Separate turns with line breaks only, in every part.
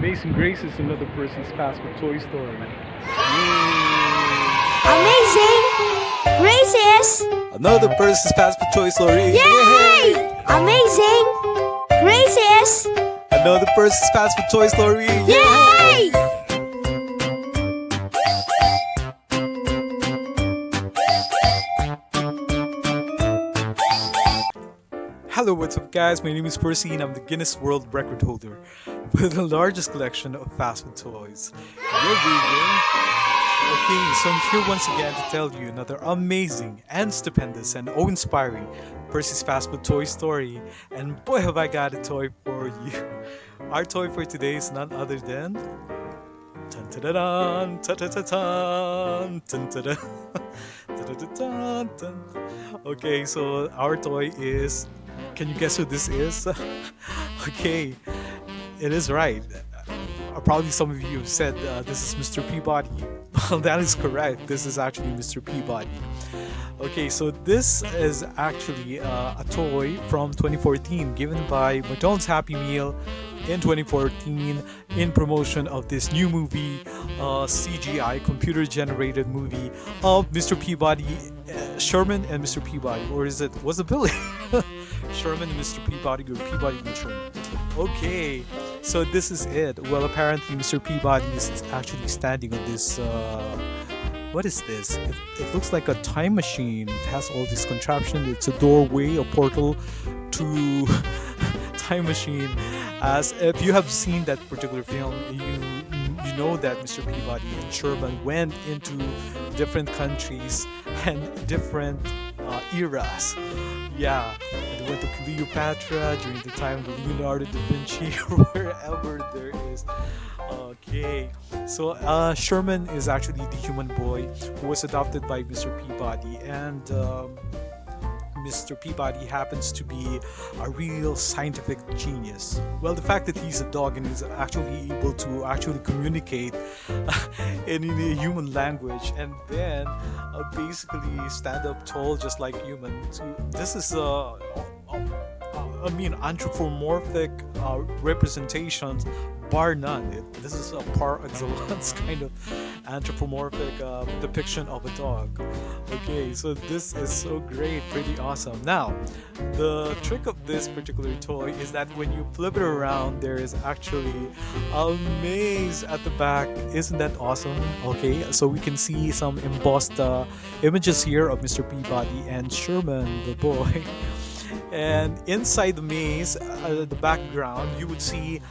Amazing Grace is another Percy's Past with Toy Story.
Amazing Graces!
Another Percy's Past with Toy Story.
Yay! Amazing Graces!
Another Percy's Past with Toy Story.
Yay!
Hello, what's up guys? My name is Percy and I'm the Guinness World Record holder with the largest collection of fast food toys. Okay, so I'm here once again to tell you another amazing and stupendous and awe-inspiring Percy's Fast Food Toy Story. And boy have I got a toy for you. Our toy for today is none other than Dun, dun, dun, dun, dun, dun, dun, dun, dun, dun, dun. Okay, so our toy is, can you guess who this is? Okay, it is right. Probably some of you have said this is Mr. Peabody. Well, that is correct. This is actually Mr. Peabody. Okay, so this is actually a toy from 2014 given by McDonald's Happy Meal in 2014 in promotion of this new movie, CGI computer generated movie of Mr. Peabody, Sherman and Mr. Peabody, or was it Billy? Sherman and Mr. Peabody, or Peabody and Sherman. Okay, so this is it. Well, apparently Mr. Peabody is actually standing on this what is this? It looks like a time machine. It has all this contraption. It's a doorway, a portal to time machine. As if you have seen that particular film, you know that Mr. Peabody and Sherman went into different countries and different eras. Yeah, they went to Cleopatra during the time of Leonardo da Vinci or wherever there is. Okay, so Sherman is actually the human boy who was adopted by Mr. Peabody, and Mr. Peabody happens to be a real scientific genius. Well, the fact that he's a dog and is actually able to actually communicate in a human language, and then basically stand up tall just like human. So this is anthropomorphic representations, bar none. This is a par excellence kind of anthropomorphic depiction of a dog. Okay, so this is so great, pretty awesome. Now, the trick of this particular toy is that when you flip it around, there is actually a maze at the back. Isn't that awesome? Okay, so we can see some embossed images here of Mr. Peabody and Sherman, the boy. And inside the maze, the background, you would see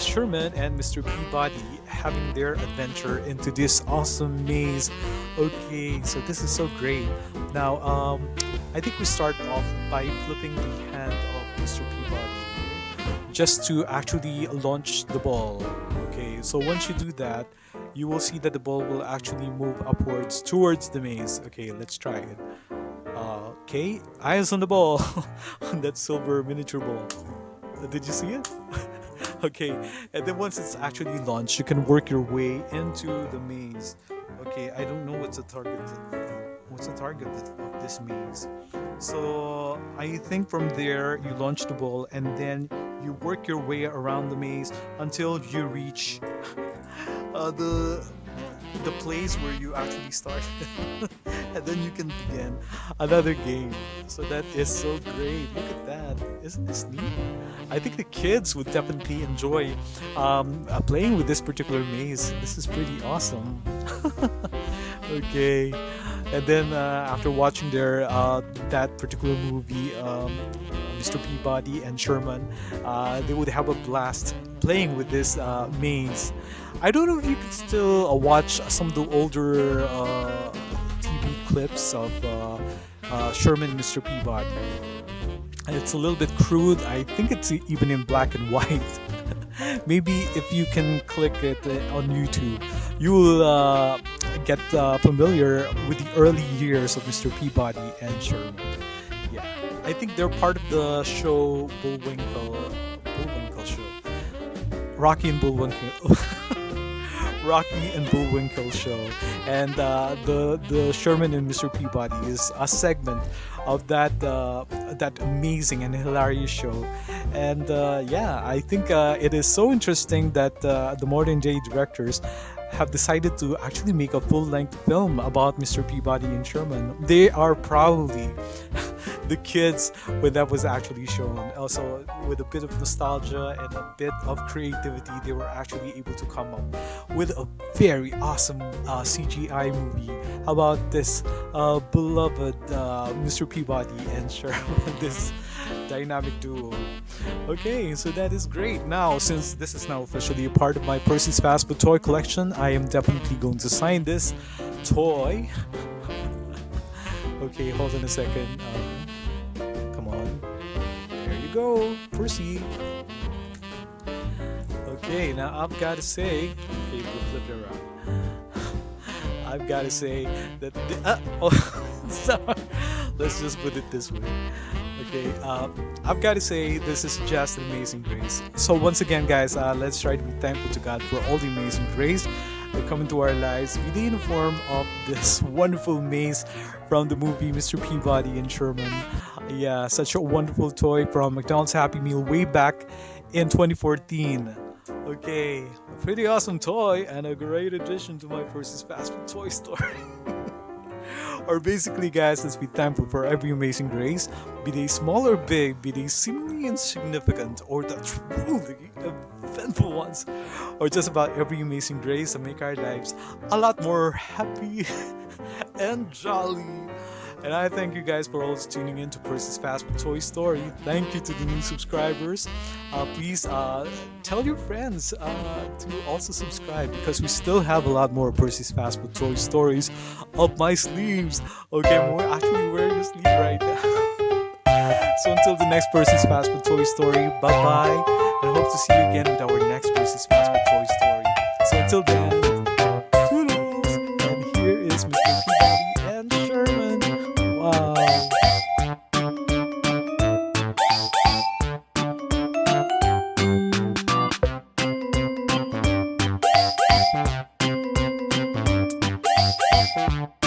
Sherman and Mr. Peabody having their adventure into this awesome maze. Okay, so this is so great. Now, I think we start off by flipping the hand of Mr. Peabody just to actually launch the ball. Okay, so once you do that, you will see that the ball will actually move upwards towards the maze. Okay, let's try it. Okay, eyes on the ball, on that silver miniature ball. Did you see it? Okay, and then once it's actually launched, you can work your way into the maze. Okay, I don't know what's the target of this maze. So I think from there you launch the ball and then you work your way around the maze until you reach the place where you actually started. And then you can begin another game. So that is so great. Look at that. Isn't this neat? I think the kids would definitely enjoy playing with this particular maze. This is pretty awesome. Okay. And then after watching that particular movie, Mr. Peabody and Sherman, they would have a blast playing with this maze. I don't know if you can still watch some of the older TV clips of Sherman and Mr. Peabody. It's a little bit crude. I think it's even in black and white. Maybe if you can click it on YouTube, you will get familiar with the early years of Mr. Peabody and Sherman. Yeah, I think they're part of the show Bullwinkle show. Rocky and Bullwinkle. Rocky and Bullwinkle show, and the Sherman and Mr. Peabody is a segment of that that amazing and hilarious show. And yeah, I think it is so interesting that the modern day directors have decided to actually make a full-length film about Mr. Peabody and Sherman. They are probably the kids when that was actually shown. Also, with a bit of nostalgia and a bit of creativity, they were actually able to come up with a very awesome CGI movie. How about this beloved Mr. Peabody and Sherman? This dynamic duo. Okay, so that is great. Now, since this is now officially a part of my Percy's Fast Food toy collection, I am definitely going to sign this toy. Okay, hold on a second. Come on. There you go, Percy. Okay, now I've got to say, okay, we'll flip it around. I've got to say that sorry. Let's just put it this way. Okay, I've got to say this is just an amazing grace. So once again, guys, let's try to be thankful to God for all the amazing grace that come into our lives, be they in the form of this wonderful maze from the movie Mr. Peabody and Sherman. Yeah, such a wonderful toy from McDonald's Happy Meal way back in 2014. Okay, a pretty awesome toy and a great addition to my Percy's Fast Food toy story. Or basically, guys, let's be thankful for every amazing grace, be they small or big, be they seemingly insignificant or the truly eventful ones, or just about every amazing grace that make our lives a lot more happy and jolly. And I thank you guys for always tuning in to Percy's Fast Food Toy Story. Thank you to the new subscribers. Please tell your friends to also subscribe, because we still have a lot more Percy's Fast Food Toy Stories up my sleeves. Okay, I'm actually wearing a sleeve right now. So until the next Percy's Fast Food Toy Story, bye-bye. And I hope to see you again with our next Percy's Fast Food Toy Story. So until then, toodles! And here is Mr. Peabody and Sherman. Wow. Thank you.